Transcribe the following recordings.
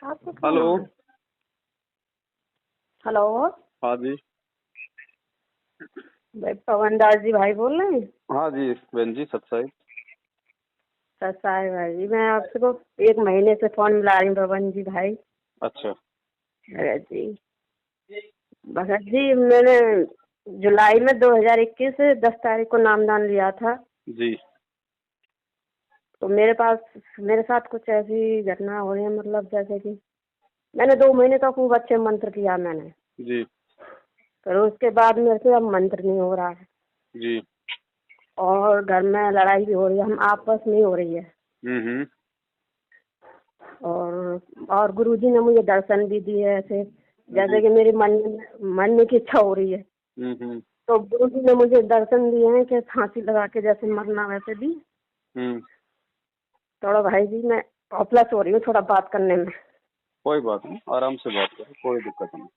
आपको क्या हेलो। नाम है? हेलो। हाँ जी। भाई पवन दास जी भाई बोल रहे हैं? हाँ जी बहन जी, सत्साई। सस्ता है भाई जी, मैं आपसे को 1 महीने से फोन मिला रही हूँ पवन जी भाई। अच्छा। भगत जी, भगत जी मैंने जुलाई में 2021 10 तारीख को नामदान लिया था। जी तो मेरे साथ कुछ ऐसी घटना हो रही है, मतलब जैसे कि मैंने 2 महीने का खूब अच्छे मंत्र किया मैंने, जी फिर उसके बाद मेरे से अब मंत्र नहीं हो रहा है जी। और घर में लड़ाई भी हो रही है, हम आपस में ही हो रही है। हम्म। और गुरुजी ने मुझे दर्शन भी दिए ऐसे, जैसे कि मेरी मन की इच्छा हो रही है। हम्म। तो गुरुजी ने मुझे दर्शन दिए हैं कि फांसी लगा के जैसे मरना वैसे भी। हम्म। थोड़ा भाई जी मैं हॉपलेस हो रही हूँ थोड़ा बात करने में। कोई बात नहीं, आराम से बात करो, कोई दिक्कत नहीं।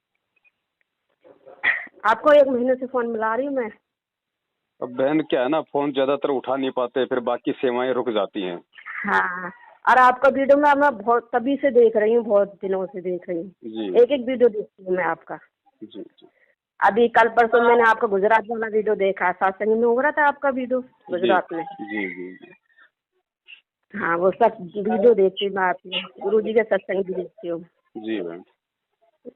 आपको 1 महीने से फोन मिला रही हूँ मैं। अब बहन क्या है ना, फोन ज्यादातर उठा नहीं पाते, फिर बाकी सेवाएं रुक जाती हैं। हाँ, और आपका वीडियो मैं बहुत तभी से देख रही हूँ, बहुत दिनों से देख रही हूँ। जी एक एक वीडियो देखती हूँ मैं आपका। जी जी अभी कल परसों मैंने आपका गुजरात वाला वीडियो देखा, सत्संग में हो रहा था आपका वीडियो जी गुजरात में। जी जी जी। हाँ, वो सब वीडियो देखती हूँ मैं आपकी, गुरु जी के सत्संग भी देखती हूँ। जी बहन।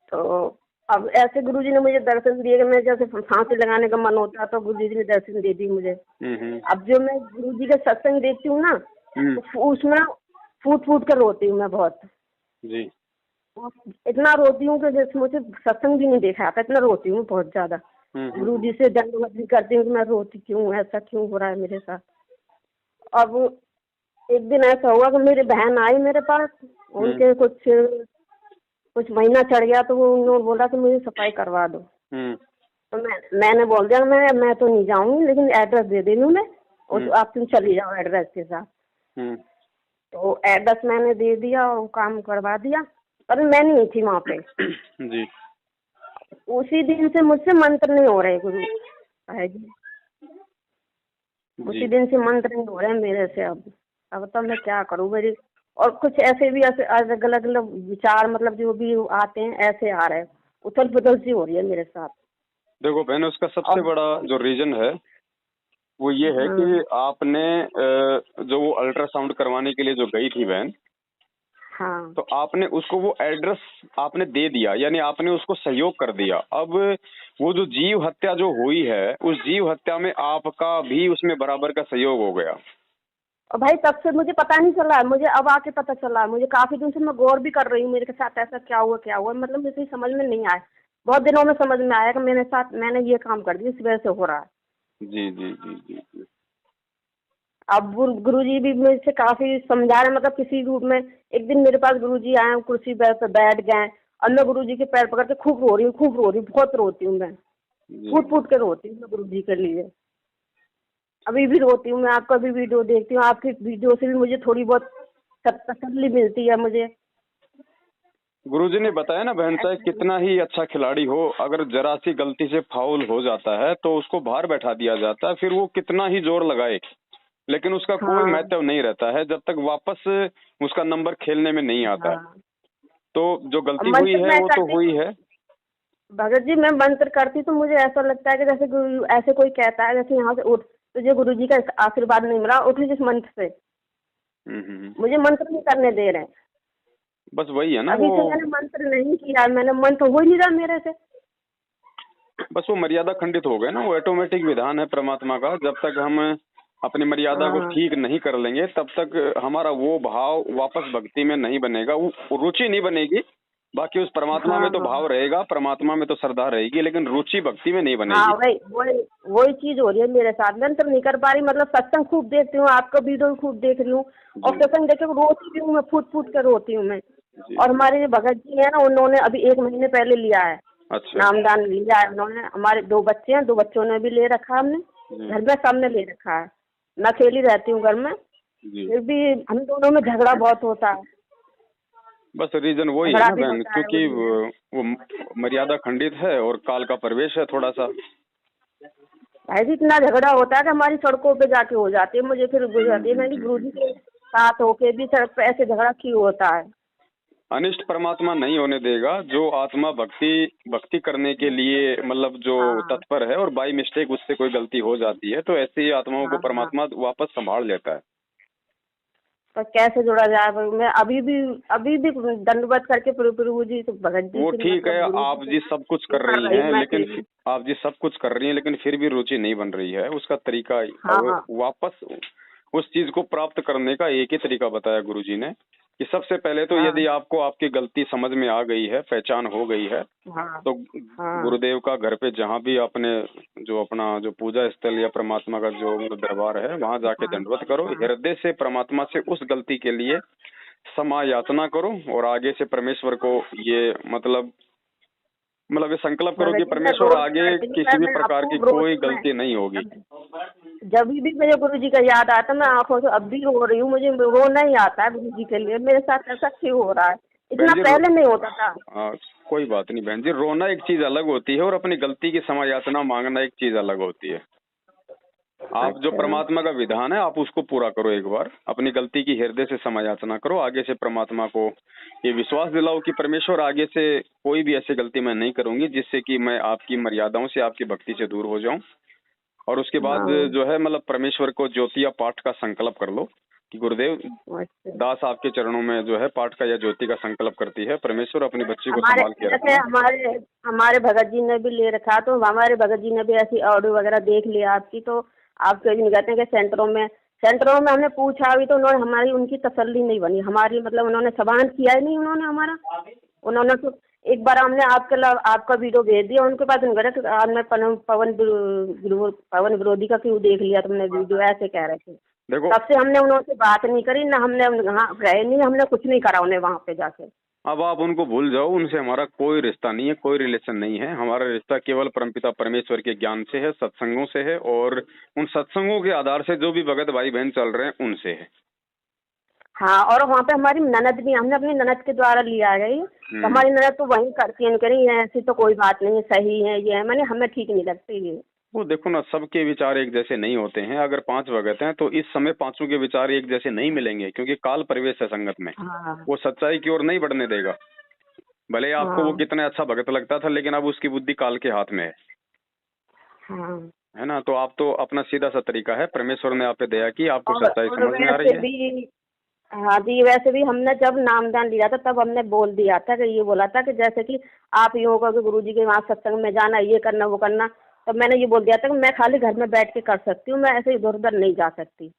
तो अब ऐसे गुरु जी ने मुझे दर्शन दिए कि मैं जैसे फांसी लगाने का मन होता तो गुरु जी ने दर्शन दे दी मुझे। हम्म। अब जो मैं गुरु जी के सत्संग देखती हूँ ना, हम्म। तो उसमें फूट फूट कर रोती हूँ मैं बहुत। जी इतना रोती हूँ कि जैसे मुझे सत्संग भी नहीं देखा आता, इतना रोती हूँ बहुत ज्यादा। गुरु जी से दंडवत भी करती हूँ कि मैं रोती क्यों, ऐसा क्यों हो रहा है मेरे साथ। अब एक दिन ऐसा हुआ कि मेरी बहन आई मेरे पास, उनके कुछ महीना चढ़ गया तो वो उन्होंने बोला कि मुझे सफाई करवा दो। तो मैंने बोल दिया मैं तो नहीं जाऊंगी, लेकिन एड्रेस दे देनी मैं, और आप तुम चली जाओ एड्रेस के साथ। तो एड्रेस मैंने दे दिया और काम करवा दिया, पर मैं नहीं थी वहाँ पे। जी। उसी दिन से मुझसे मंत्र नहीं हो रहे गुरु साहब जी, उसी दिन से मंत्र नहीं हो रहे मेरे से। अब तो मैं क्या करूँ मेरी, और कुछ ऐसे भी ऐसे अलग अलग विचार, मतलब जो भी आते हैं ऐसे आ रहे हैं, उथल पुथल सी हो रही है मेरे साथ। देखो बहन, उसका सबसे और बड़ा जो रीजन है वो ये है कि आपने जो वो अल्ट्रासाउंड करवाने के लिए जो गई थी बहन, हाँ, तो आपने उसको वो एड्रेस आपने दे दिया, यानी आपने उसको सहयोग कर दिया। अब वो जो जीव हत्या जो हुई है, उस जीव हत्या में आपका भी उसमें बराबर का सहयोग हो गया। और भाई तब से मुझे पता नहीं चला है, मुझे अब आके पता चला है। मुझे काफी दिन से मैं गौर भी कर रही हूँ मेरे के साथ ऐसा क्या हुआ, मतलब मुझे समझ में नहीं आया। बहुत दिनों में समझ में आया कि मैंने ये काम कर दिया, इस वजह से हो रहा है। जी जी जी जी जी। अब गुरुजी भी मुझसे काफी समझा रहे, मतलब किसी रूप में। एक दिन मेरे पास गुरुजी आए, कुर्सी पे बैठ गए, और मैं गुरुजी के पैर पकड़ के खूब रो रही हूँ, बहुत रोती हूँ मैं, फूट फूट के रोती हूँ मैं गुरुजी के लिए। अभी भी रोती हूँ मैं, आपका भी वीडियो देखती हूँ, आपकी वीडियो से भी मुझे थोड़ी बहुत तसल्ली मिलती है मुझे। गुरुजी ने बताया ना बहन, चाहे कितना ही अच्छा खिलाड़ी हो, अगर जरा सी गलती से फाउल हो जाता है तो उसको बाहर बैठा दिया जाता है, फिर वो कितना ही जोर लगाए लेकिन उसका कोई हाँ, महत्व नहीं रहता है जब तक वापस उसका नंबर खेलने में नहीं आता है। हाँ। तो जो और गलती हुई मंत्र है मैं वो तो करती, हुई है। भगत जी मैं मंत्र करती तो मुझे ऐसा लगता है कि जैसे ऐसे कोई कहता है जैसे यहाँ से उठ, तुझे गुरुजी का आशीर्वाद नहीं मिला, उठ जिस मंत्र से। मुझे मंत्र नहीं करने दे रहे हैं। बस वही है ना, अभी वो से मैंने मंत्र नहीं किया, मैंने मंत्र हो ही नहीं रहा मेरे से। बस वो मर्यादा खंडित हो गए ना, वो ऑटोमेटिक विधान है परमात्मा का। जब तक हम अपनी मर्यादा को हाँ, ठीक नहीं कर लेंगे तब तक हमारा वो भाव वापस भक्ति में नहीं बनेगा, वो रुचि नहीं बनेगी। बाकी उस परमात्मा में हाँ, तो हाँ, भाव रहेगा, परमात्मा में तो श्रद्धा रहेगी, लेकिन रुचि भक्ति में नहीं हाँ। बनेगी। वही चीज हो रही है मेरे साथ। मंत्र नहीं कर पा रही, मतलब सत्संग खूब देखती हूँ, आपका वीडियो खूब देख रही हूँ, और जी सत्संग देख के रोती भी हूँ मैं, फूट फूट कर रोती हूँ मैं। जी। और हमारे जो भगत जी है ना, उन्होंने अभी 1 महीने पहले लिया है, अच्छा। नामदान लिया है उन्होंने। हमारे 2 बच्चे हैं, 2 बच्चों ने भी ले रखा है हमने, जी घर में सबने ले रखा है। मैं अकेली रहती हूँ घर में, जी। फिर भी हम दोनों में झगड़ा बहुत होता है, बस रीजन वही है झगड़ा ना भी बहन, होता है क्योंकि वही है। वो मर्यादा खंडित है और काल का प्रवेश है थोड़ा सा। भाई जी इतना झगड़ा होता है कि हमारी सड़कों पे जाके हो जाती है, मुझे फिर गुजरती है। मैं गुरु जी के साथ होके भी सड़क पे ऐसे झगड़ा क्यों होता है। अनिष्ट परमात्मा नहीं होने देगा। जो आत्मा भक्ति करने के लिए मतलब जो हाँ तत्पर है और बाई मिस्टेक उससे कोई गलती हो जाती है तो ऐसी आत्माओं को हाँ हाँ। परमात्मा वापस संभाल लेता है। पर कैसे जोड़ा जाए भाई? मैं अभी भी दंडवत करके प्रभु जी से, भगत जी वो से, ठीक मतलब है, गुरु आप जी जी से सब कुछ ये कर कर रही रही हूँ हैं मैं लेकिन अकेली। आप जी सब कुछ कर रही हैं लेकिन फिर भी रुचि नहीं बन रही है। उसका तरीका हाँ और हाँ वापस उस चीज को प्राप्त करने का एक ही तरीका बताया गुरु जी ने कि सबसे पहले तो हाँ यदि आपको आपकी गलती समझ में आ गई है, पहचान हो गई है, हाँ तो हाँ गुरुदेव का घर पे जहाँ भी आपने जो अपना जो पूजा स्थल या परमात्मा का जो दरबार है वहां जाके हाँ दंडवत करो, हाँ। हृदय से परमात्मा से उस गलती के लिए क्षमा याचना करो और आगे से परमेश्वर को ये मतलब ये संकल्प करो कि भगत जी मैं परमेश्वर रोज आगे करती हूँ, किसी भी मैं प्रकार की आपको रोज कोई मैं गलती नहीं होगी। जब भी मुझे गुरु जी का याद आता है मैं आंखों से अब भी रो रही हूँ। मुझे रोना ही आता है गुरु जी के लिए। मेरे साथ ऐसा क्यों हो रहा है? बहन इतना जी पहले नहीं होता था। कोई बात नहीं बहन जी, रोना एक चीज अलग होती है और अपनी गलती की क्षमा याचना मांगना एक चीज अलग होती है। आप जो अच्छा परमात्मा का विधान है आप उसको पूरा करो, एक बार अपनी गलती की हृदय से क्षमा याचना करो, आगे से परमात्मा को ये विश्वास दिलाओ कि परमेश्वर आगे से कोई भी ऐसी गलती मैं नहीं करूंगी जिससे कि मैं आपकी मर्यादाओं से आपकी भक्ति से दूर हो जाऊं। और उसके बाद हाँ जो है मतलब परमेश्वर को ज्योति या पाठ का संकल्प कर लो कि गुरुदेव अच्छा। दास आपके चरणों में जो है पाठ का या ज्योति का संकल्प करती है, परमेश्वर अपनी बच्ची को हमारे संभाल के जैसे रखना। हमारे हमारे भगत जी ने भी ले रखा, तो हमारे भगत जी ने भी ऐसी ऑडियो वगैरह देख लिया आपकी, तो आप कभी नहीं कहते हैं कि सेंटरों में हमने पूछा भी तो उन्होंने हमारी उनकी तसल्ली नहीं बनी हमारी, मतलब उन्होंने सवाल किया ही नहीं उन्होंने हमारा। उन्होंने तो एक बार हमने आपका वीडियो भेज दिया उनके पास, उन्होंने कहा कि आपने पवन विरोधी का क्यों देख लिया तुमने वीडियो, ऐसे कह रहे थे। देखो तब से हमने उनसे बात नहीं करी ना, हमने वहाँ रहे नहीं, हमने कुछ नहीं करा उन्हें वहाँ पे जाके। अब आप उनको भूल जाओ, उनसे हमारा कोई रिश्ता नहीं है, कोई रिलेशन नहीं है। हमारा रिश्ता केवल परमपिता परमेश्वर के ज्ञान से है, सत्संगों से है और उन सत्संगों के आधार से जो भी भगत भाई बहन चल रहे हैं उनसे है। हाँ, और वहाँ पे हमारी ननद भी, हमने अपनी ननद के द्वारा लिया गई, तो हमारी ननद तो वहीं करती है, कह रही है ऐसी तो कोई बात नहीं है, सही है ये है, मैंने हमें ठीक नहीं लगती ये। वो देखो ना, सबके विचार एक जैसे नहीं होते हैं। अगर 5 भगत हैं तो इस समय पांचों के विचार एक जैसे नहीं मिलेंगे क्योंकि काल प्रवेश है संगत में, हाँ वो सच्चाई की ओर नहीं बढ़ने देगा। भले आपको वो हाँ कितना अच्छा भगत लगता था लेकिन अब उसकी बुद्धि काल के हाथ में हाँ। है ना। तो आप तो अपना सीधा सा तरीका है, परमेश्वर ने आप पे दया की, आपको सच्चाई और समझ में आ रही वैसे है। भी, हाँ जी, वैसे भी हमने जब नामदान लिया था तब हमने बोल दिया था कि ये बोला था कि जैसे कि आप यूँ कहोगे गुरु जी के वहाँ सत्संग में जाना, ये करना वो करना, तब मैंने ये बोल दिया था कि मैं खाली घर में बैठ के कर सकती हूँ, मैं ऐसे इधर उधर नहीं जा सकती।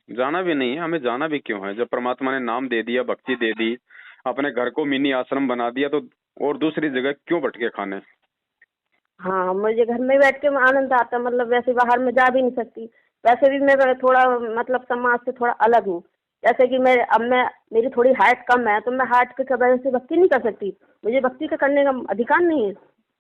जाना भी नहीं है, हमें जाना भी क्यों है? जब परमात्मा ने नाम दे दिया, भक्ति दे दी, अपने घर को मिनी आश्रम बना दिया, तो और दूसरी जगह क्यों भटके खाने। हाँ, मुझे घर में बैठ के आनंद आता, मतलब वैसे बाहर में जा भी नहीं सकती। वैसे भी मैं थोड़ा मतलब समाज से थोड़ा अलग हूँ। जैसे कि मैं मेरी थोड़ी हाइट कम है, तो मैं हाइट की वजह से भक्ति नहीं कर सकती, मुझे भक्ति का करने का अधिकार नहीं है।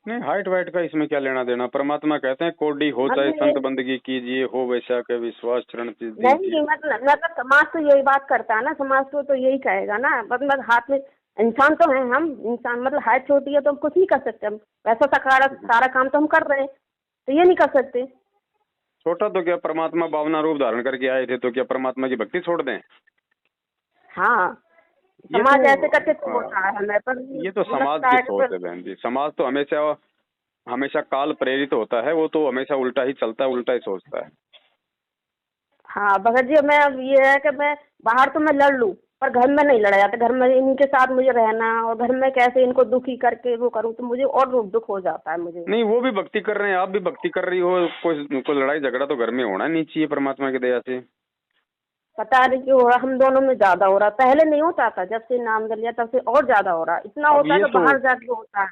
नहीं, हाइट वाइट का इसमें क्या लेना देना। परमात्मा कहते हैं कोडी हो चाहे संत बंदगी कीजिए, हो वैसा के विश्वास चरण चीज दीजिए। नहीं, मतलब समाज तो यही बात करता है ना, समाज तो यही कहेगा ना, मतलब हाथ में इंसान तो है हम, इंसान मतलब हाइट छोटी है तो हम कुछ नहीं कर सकते, हम वैसा सारा काम तो हम कर रहे हैं, तो ये नहीं कर सकते। छोटा तो क्या, परमात्मा बावना रूप धारण करके आए थे, तो क्या परमात्मा की भक्ति छोड़ दें? हाँ, ये समाज तो ऐसे करके तो होता है हमें, पर ये तो समाज लगता की है सोच है बहन जी। समाज तो हमेशा हमेशा काल प्रेरित होता है, वो तो हमेशा उल्टा ही चलता है, उल्टा ही सोचता है। हाँ भगत जी, मैं अब ये है कि मैं बाहर तो मैं लड़ लूँ पर घर में नहीं लड़ा जाता। घर में इनके साथ मुझे रहना, और घर में कैसे इनको दुखी करके वो करूँ तो मुझे और दुख हो जाता है मुझे। नहीं, वो भी भक्ति कर रहे हैं, आप भी भक्ति कर रही हो, कोई लड़ाई झगड़ा तो घर में होना नहीं चाहिए परमात्मा की दया से। पता नहीं क्यों हो रहा, हम दोनों में ज्यादा हो रहा, पहले नहीं होता था, जब से नाम लिया तब से और ज्यादा हो रहा, इतना अब होता है ये कि तो बाहर जाके होता है।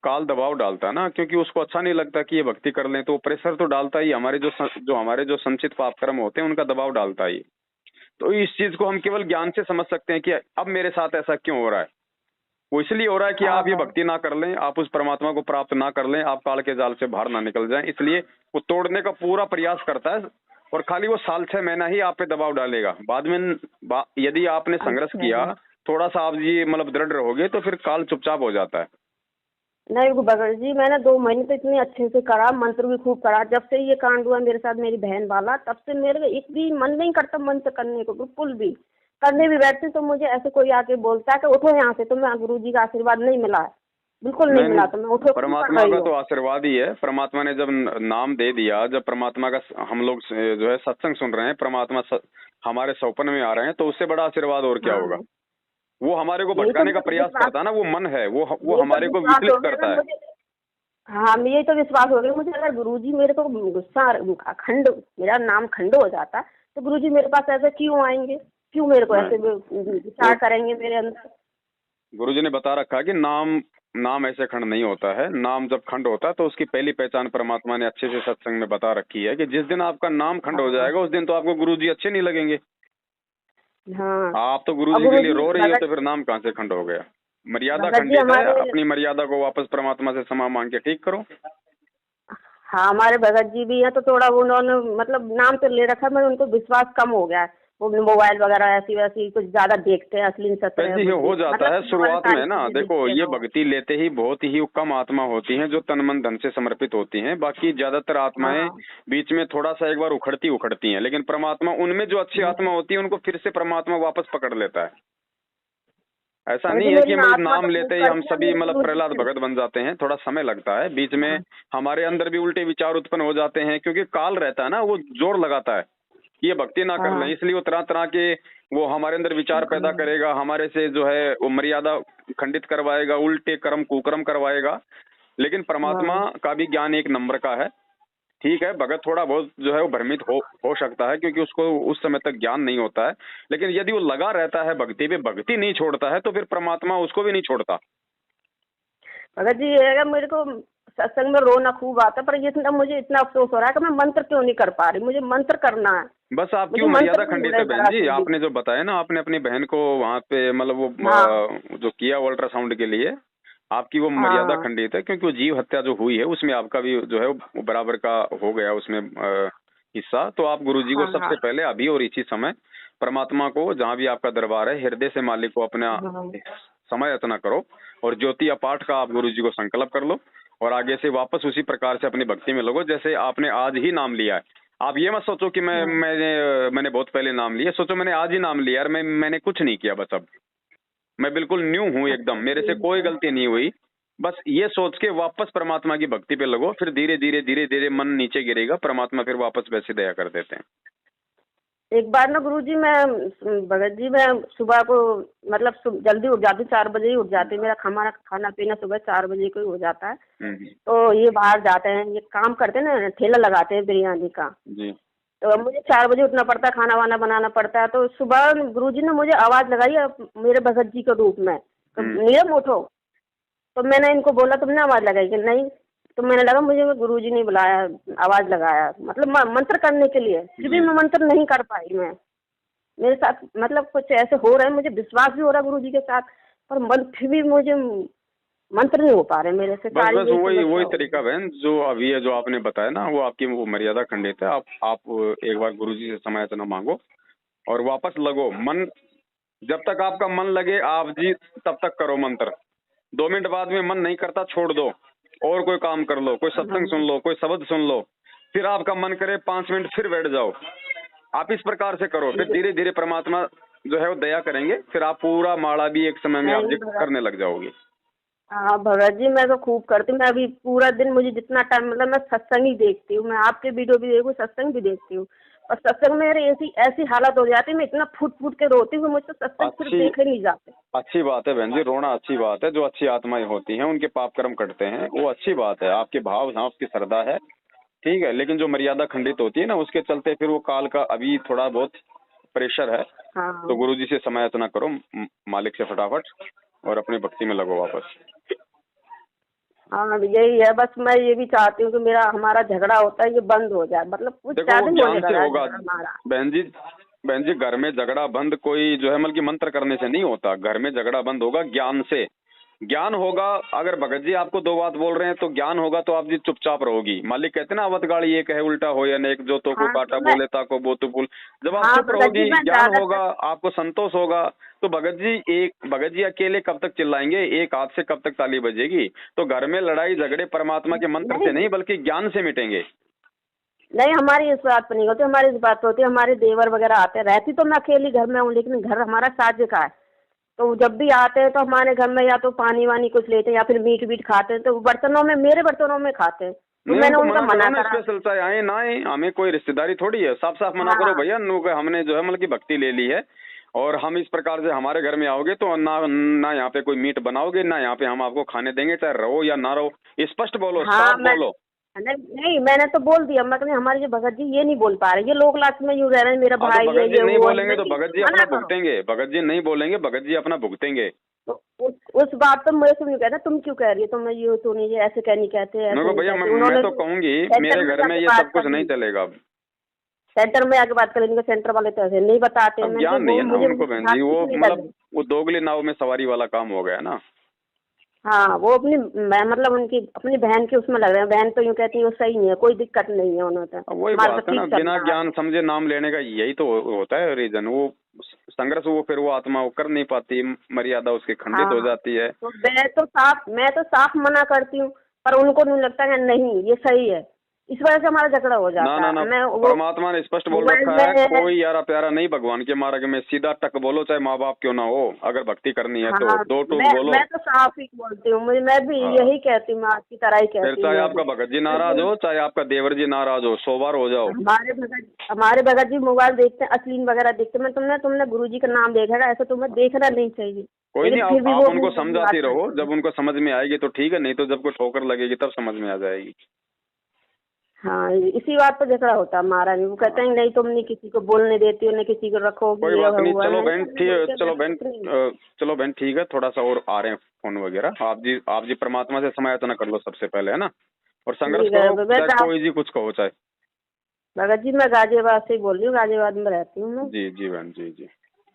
काल दबाव डालता है ना, क्योंकि उसको अच्छा नहीं लगता कि ये भक्ति कर लें, तो प्रेशर तो डालता ही। हमारे जो संचित पाप कर्म होते हैं उनका दबाव डालता ही। तो इस चीज को हम केवल ज्ञान से समझ सकते हैं कि अब मेरे साथ ऐसा क्यों हो रहा है। वो इसलिए हो रहा है कि हाँ आप ये भक्ति ना कर लें, आप उस परमात्मा को प्राप्त ना कर लें, आप काल के जाल से बाहर ना निकल जाएं, इसलिए वो तोड़ने का पूरा प्रयास करता है। और खाली वो साल 6 महीना ही आप पे दबाव डालेगा। बाद में यदि आपने संघर्ष अच्छा किया, थोड़ा सा आप ये मतलब दृढ़ रहोगे, तो फिर काल चुपचाप हो जाता है। नहीं भगत जी, मैंने 2 महीने तो इतने अच्छे से करा, मंत्र भी खूब करा। जब से ये कांड हुआ मेरे साथ, मेरी बहन वाला, तब से मेरे को एक भी मन नहीं करता मंत्र करने को, बिल्कुल भी। करने भी बैठती तो मुझे ऐसे कोई आके बोलता है कि उठो यहाँ से, तो मैं गुरुजी का आशीर्वाद नहीं मिला है, बिल्कुल नहीं मिला, तो मैं उठो परमात्मा का तो आशीर्वाद ही है। परमात्मा ने जब नाम दे दिया, जब परमात्मा का हम लोग जो है सत्संग सुन रहे हैं, परमात्मा हमारे सौपन में आ रहे हैं, तो उससे बड़ा आशीर्वाद और क्या होगा। वो हमारे को भटकाने का प्रयास करता है ना, वो मन है, वो हमारे को विचलित करता है। हाँ, यही तो विश्वास हो गया मुझे, अगर गुरुजी मेरे को गुस्सा खंड, मेरा नाम खंड हो जाता तो गुरुजी मेरे पास ऐसे क्यों आएंगे, क्यों मेरे को ऐसे विचार करेंगे मेरे अंदर। गुरुजी ने बता रखा है कि नाम ऐसे खंड नहीं होता है। नाम जब खंड होता है तो उसकी पहली पहचान परमात्मा ने अच्छे से सत्संग में बता रखी है कि जिस दिन आपका नाम खंड हो जाएगा उस दिन तो आपको गुरुजी अच्छे नहीं लगेंगे। हाँ, आप तो गुरुजी के लिए रो रही हो, तो फिर नाम कहाँ से खंड हो गया। मर्यादा खंडित है, अपनी मर्यादा को वापस परमात्मा से क्षमा मांग के ठीक करो। हाँ, हमारे भगत जी भी हैं, तो थोड़ा उन्होंने मतलब नाम तो ले रखा है, मगर उनको विश्वास कम हो गया है। वो मोबाइल वगैरह ऐसी वैसी कुछ ज्यादा देखते हैं, असली सत्य जी हो जाता है शुरुआत में ना। देखो, ये भक्ति लेते ही बहुत ही कम आत्मा होती हैं जो तन मन धन से समर्पित होती हैं। बाकी ज्यादातर आत्माएं बीच में थोड़ा सा एक बार उखड़ती हैं, लेकिन परमात्मा उनमें जो अच्छी आत्मा होती है उनको फिर से परमात्मा वापस पकड़ लेता है। ऐसा नहीं है कि मतलब नाम लेते ही हम सभी मतलब प्रहलाद भगत बन जाते हैं। थोड़ा समय लगता है, बीच में हमारे अंदर भी उल्टे विचार उत्पन्न हो जाते हैं, क्योंकि काल रहता है ना, वो जोर लगाता है कि ये भक्ति ना कर लें, इसलिए वो तरह तरह के वो हमारे अंदर विचार पैदा करेगा, हमारे से जो है वो मर्यादा खंडित करवाएगा, उल्टे कर्म कुकर्म करवाएगा। लेकिन परमात्मा का भी ज्ञान एक नंबर का है। ठीक है, भगत थोड़ा बहुत जो है वो भ्रमित हो सकता है, क्योंकि उसको उस समय तक ज्ञान नहीं होता है, लेकिन यदि वो लगा रहता है भक्ति पे, भक्ति नहीं छोड़ता है, तो फिर परमात्मा उसको भी नहीं छोड़ता। भगत जी, ये मेरे को सत्संग में रोना खूब आता, पर ये मुझे इतना अफसोस हो रहा है कि मैं मंत्र क्यों नहीं कर पा रही। मुझे मंत्र करना है। बस आप क्यों मर्यादा खंडित है बहन जी। आपने जो बताया ना, आपने अपनी बहन को वहाँ पे मतलब वो जो किया अल्ट्रासाउंड के लिए, आपकी वो मर्यादा खंडित है, क्योंकि वो जीव हत्या जो हुई है उसमें आपका भी जो है वो बराबर का हो गया उसमें हिस्सा। तो आप गुरुजी को सबसे पहले अभी और इसी समय परमात्मा को, जहाँ भी आपका दरबार है, हृदय से मालिक को अपना समय याचना करो, और ज्योति अपाठ का आप गुरुजी को संकल्प कर लो, और आगे से वापस उसी प्रकार से अपनी भक्ति में लगो जैसे आपने आज ही नाम लिया है। आप ये मत सोचो कि मैंने बहुत पहले नाम लिया। सोचो मैंने आज ही नाम लिया, मैंने कुछ नहीं किया, बस अब मैं बिल्कुल न्यू हूँ एकदम, मेरे से कोई गलती नहीं हुई। बस ये सोच के वापस परमात्मा की भक्ति पे लगो, फिर धीरे धीरे मन नीचे गिरेगा, परमात्मा फिर वापस वैसे दया कर देते हैं। एक बार ना गुरुजी, मैं भगत जी, मैं सुबह को मतलब जल्दी उठ जाती, 4 बजे ही उठ जाती। मेरा खाना पीना सुबह 4 बजे को ही हो जाता है। तो ये बाहर जाते हैं, ये काम करते हैं ना, ठेला लगाते हैं बिरयानी का जी। तो मुझे 4 बजे उठना पड़ता है, खाना वाना बनाना पड़ता है। तो सुबह गुरुजी ने मुझे आवाज लगाई मेरे भगत जी के रूप में, तो नीलम उठो। तो मैंने इनको बोला, तुमने आवाज लगाई कि नहीं? तो मैंने लगा मुझे गुरुजी ने बुलाया, आवाज लगाया, मतलब मंत्र करने के लिए। फिर भी मैं मंत्र नहीं कर पाई। मैं मेरे साथ मतलब कुछ ऐसे हो रहे हैं, मुझे विश्वास भी हो रहा है गुरुजी के साथ, पर फिर भी मुझे मंत्र नहीं हो पा रहे मेरे से। बस वही तरीका बहन जो अभी है, जो आपने बताया ना, वो आपकी वो मर्यादा खंडित है। आप एक बार गुरुजी से समय याचना मांगो और वापस लगो। मन जब तक आपका मन लगे आप जी तब तक करो मंत्र। 2 मिनट बाद में मन नहीं करता, छोड़ दो और कोई काम कर लो, कोई सत्संग सुन लो, कोई शब्द सुन लो। फिर आपका मन करे 5 मिनट फिर बैठ जाओ। आप इस प्रकार से करो, फिर धीरे धीरे परमात्मा जो है वो दया करेंगे। फिर आप पूरा माला भी एक समय में आप करने लग जाओगे। हाँ भगत जी, मैं तो खूब करती हूँ। मैं अभी पूरा दिन, मुझे जितना टाइम मतलब मैं सत्संग ही देखती हूँ। मैं आपके वीडियो भी देखूँ, सत्संग भी देखती हूँ। और सत्संग में मेरी ऐसी हालत हो जाती है, मैं इतना फूट के रोती हूँ, मुझसे सत्संग सिर्फ देखे नहीं जाते। अच्छी बात है बहन जी, रोना अच्छी बात है। जो अच्छी आत्माएं होती हैं उनके पाप कर्म कटते हैं, वो अच्छी बात है। आपके भाव, आपकी श्रद्धा है, ठीक है। लेकिन जो मर्यादा खंडित होती है ना, उसके चलते फिर वो काल का अभी थोड़ा बहुत प्रेशर है। तो गुरुजी से समय याचना करो मालिक से फटाफट, और अपनी भक्ति में लगो वापस। हाँ, यही है। बस मैं ये भी चाहती हूँ कि हमारा झगड़ा होता है ये बंद हो जाए। मतलब कुछ ज्ञान से होगा बहन जी। घर में झगड़ा बंद कोई जो है मतलब मंत्र करने से नहीं होता। घर में झगड़ा बंद होगा ज्ञान से। ज्ञान होगा, अगर भगत जी आपको 2 बात बोल रहे हैं तो ज्ञान होगा तो आप जी चुपचाप रहोगी। मालिक कहते हैं ना, अवत गाड़ी एक है उल्टा हो या नेक, जो तो को काटा बोले ताको बो तो पुल। जब आप चुप रहोगी, ज्ञान होगा, आपको संतोष होगा, तो भगत जी अकेले कब तक चिल्लाएंगे? एक हाथ से कब तक ताली बजेगी? तो घर में लड़ाई झगड़े परमात्मा के मंत्र से नहीं बल्कि ज्ञान से मिटेंगे। नहीं, हमारी इस बात पर नहीं होती, हमारी इस बात पर होती है, हमारे देवर वगैरह आते रहती तो मैं अकेली घर में हूँ, लेकिन घर हमारा साझे का है। तो जब भी आते हैं तो हमारे घर में या तो पानी वानी कुछ लेते हैं या फिर मीट वीट खाते हैं, तो बर्तनों में, मेरे बर्तनों में खाते हैं। तो नहीं, मैंने उनको उनका मना करो ना, करा। स्पेशल चाहे आए ना आए, हमें कोई रिश्तेदारी थोड़ी है। साफ साफ मना हाँ। करो भैया, हमने जो है मतलब की भक्ति ले ली है, और हम इस प्रकार से हमारे घर में आओगे तो ना यहाँ पे कोई मीट बनाओगे, ना यहाँ पे हम आपको खाने देंगे, चाहे रहो या ना रहो। स्पष्ट बोलो, हाँ, साफ बोलो। नहीं, मैंने तो बोल दिया, मैं कहती हमारे जो भगत जी ये नहीं बोल पा रहे, ये लोग लास्ट में यूँ रह रहे हैं, मेरा हाँ, भाई तो है, भगत जी ये नहीं वो है, बोलेंगे तो भगत जी अपना भुगतेंगे। भगत जी नहीं बोलेंगे, भगत जी अपना भुगतेंगे। तो उस बात पर मैं तुम कहता, तुम क्यों कह रही है, तो मैं ये तो नहीं, ऐसे कह नहीं कहते, ऐसे नहीं भैया कहते। मैं तो कहूंगी मेरे घर में ये सब कुछ नहीं चलेगा। अब सेंटर में आके बात कर लेंगे, सेंटर वाले तो ऐसे नहीं बताते हैं। ज्ञान नहीं है ना उनको बहन जी, वो मतलब वो दोगली नाव में सवारी वाला काम हो गया ना। हाँ, वो मतलब उनकी अपनी बहन के उसमें लग रहे हैं। बहन तो यूँ कहती है वो सही नहीं है, कोई दिक्कत नहीं है उन्होंने। वही बात है ना, बिना ज्ञान समझे नाम लेने का यही तो होता है रीजन। वो संघर्ष, वो फिर वो आत्मा वो कर नहीं पाती, मर्यादा उसकी खंडित हो जाती है। तो मैं तो साफ मना करती हूँ, पर उनको नहीं लगता है नहीं ये सही है, इस वजह से हमारा झगड़ा हो जाता है। ना, परमात्मा ने स्पष्ट बोल रखा है, कोई यारा प्यारा नहीं भगवान के मार्ग में। सीधा टक बोलो, चाहे माँ बाप क्यों ना हो, अगर भक्ति करनी है तो दो टूक बोलो। मैं तो साफ ही बोलती हूँ, मैं भी यही कहती हूँ, मैं आपकी तरह ही कहती हूँ। चाहे आपका भगत जी नाराज हो, चाहे आपका देवर जी नाराज हो, 100 बार हो जाओ। हमारे भगत जी मोबाइल देखते हैं, अश्लील वगैरह देखते हैं। तुमने गुरु जी का नाम देखा है, ऐसा तुम्हें देखना नहीं चाहिए। कोई नहीं, आप उनको समझाती रहो, जब उनको समझ में आएगी तो ठीक है, नहीं तो जब कोई ठोकर लगेगी तब समझ में आ जाएगी। हाँ, इसी बात पर झगड़ा होता है हमारा भी। वो कहते हैं नहीं, तुम नहीं किसी को बोलने देती हो, न किसी को रखो। कोई बात नहीं, चलो बहन ठीक, चलो बहन ठीक है, थोड़ा सा और आ रहे हैं फोन वगैरह। आप जी परमात्मा से समायाचना कर लो सबसे पहले, है ना, और संघर्ष करो, चाहे कोई जी कुछ कहो। चाहे भगत जी, मैं गाजियाबाद से बोल रही हूँ, गाजियाबाद में रहती हूँ मैं। जी बहन जी।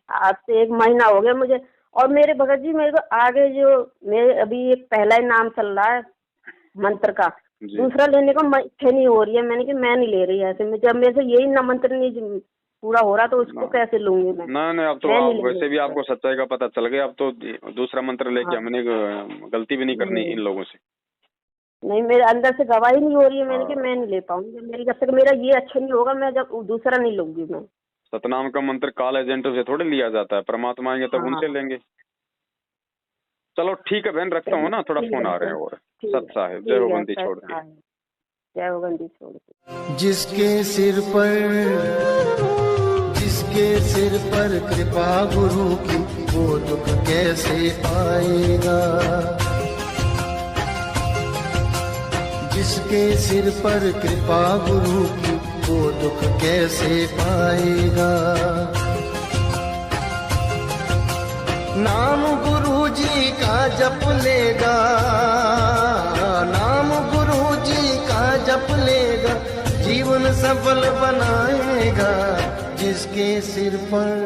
आज से 1 महीना हो गया मुझे। और मेरे भगत जी, मेरे को आगे जो मेरे अभी एक पहला ही नाम चल रहा है मंत्र का, दूसरा लेने का इच्छा नहीं हो रही है। मैंने कि मैं नहीं ले रही ऐसे में, जब मेरे से यही ना मंत्र नहीं पूरा हो रहा तो उसको कैसे लूंगी मैं। नहीं, अब तो वैसे भी आपको सच्चाई का पता चल गया। अब तो दूसरा मंत्र लेके हमने गलती भी नहीं करनी इन लोगों से। नहीं, मेरे अंदर से गवाही नहीं हो रही है, मैंने कि मैं नहीं ले पाऊंगी। मेरी जब तक मेरा ये अच्छा नहीं होगा, मैं जब दूसरा नहीं लूंगी मैं। सतनाम का मंत्र काल एजेंटों से थोड़े लिया जाता है, परमात्मा आएंगे तब उनसे लेंगे। चलो ठीक है बहन, रखता हूँ ना, थोड़ा फोन आ रहे हैं। और सत साहिब, जय हो बंदी छोड़ के, जय हो बंदी छोड़ के। जिसके सिर पर कृपा गुरु की, वो दुख कैसे पाएगा। जिसके सिर पर कृपा गुरु की, वो दुख कैसे पाएगा। नाम गुरु जी का जप लेगा, नाम गुरु जी का जप लेगा, जीवन सफल बनाएगा। जिसके सिर पर